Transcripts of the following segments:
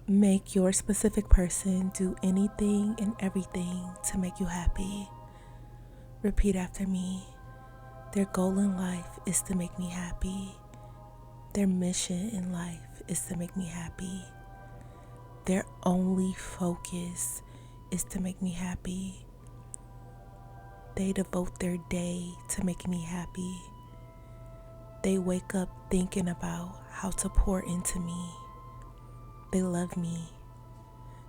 Make your specific person do anything and everything to make you happy. Repeat after me. Their goal in life is to make me happy. Their mission in life is to make me happy. Their only focus is to make me happy. They devote their day to making me happy. They wake up thinking about how to pour into me. They love me.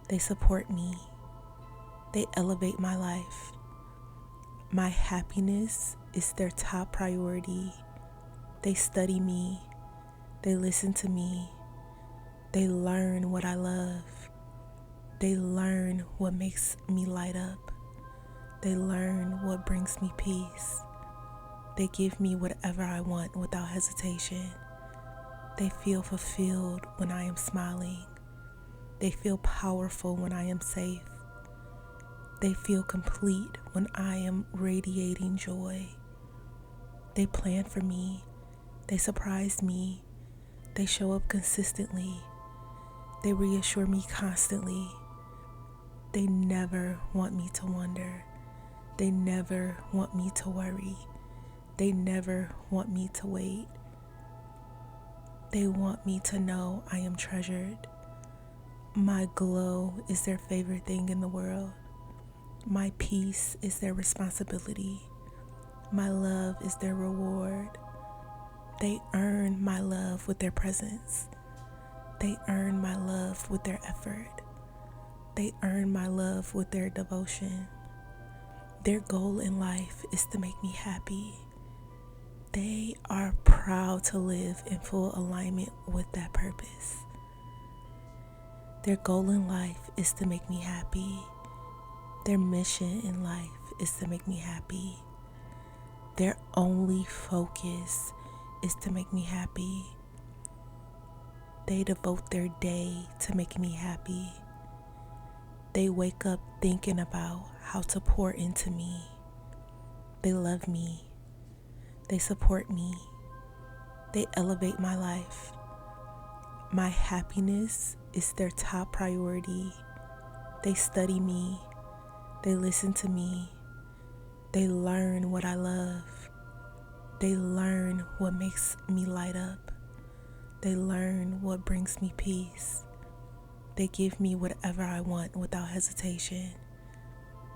They support me. They elevate my life. My happiness is their top priority. They study me. They listen to me. They learn what I love. They learn what makes me light up. They learn what brings me peace. They give me whatever I want without hesitation. They feel fulfilled when I am smiling. They feel powerful when I am safe. They feel complete when I am radiating joy. They plan for me. They surprise me. They show up consistently. They reassure me constantly. They never want me to wonder. They never want me to worry. They never want me to wait. They want me to know I am treasured. My glow is their favorite thing in the world. My peace is their responsibility. My love is their reward. They earn my love with their presence. They earn my love with their effort. They earn my love with their devotion. Their goal in life is to make me happy. They are proud to live in full alignment with that purpose. Their goal in life is to make me happy. Their mission in life is to make me happy. Their only focus is to make me happy. They devote their day to making me happy. They wake up thinking about how to pour into me. They love me. They support me. They elevate my life. My happiness is their top priority. They study me. They listen to me. They learn what I love. They learn what makes me light up. They learn what brings me peace. They give me whatever I want without hesitation.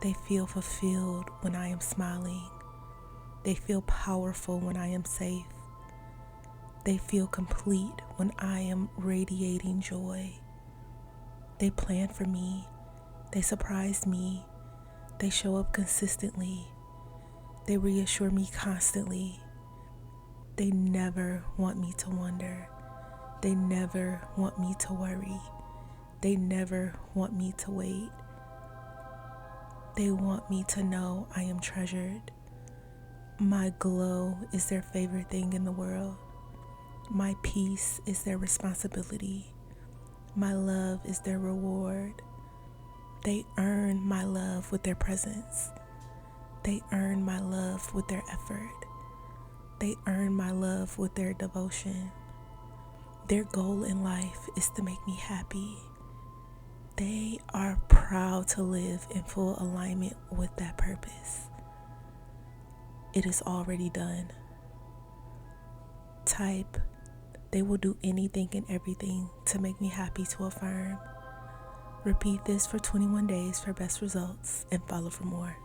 They feel fulfilled when I am smiling. They feel powerful when I am safe. They feel complete when I am radiating joy. They plan for me. They surprise me. They show up consistently. They reassure me constantly. They never want me to wonder. They never want me to worry. They never want me to wait. They want me to know I am treasured. My glow is their favorite thing in the world. My peace is their responsibility. My love is their reward. They earn my love with their presence. They earn my love with their effort. They earn my love with their devotion. Their goal in life is to make me happy. They are proud to live in full alignment with that purpose. It is already done. Type, they will do anything and everything to make me happy to affirm. Repeat this for 21 days for best results and follow for more.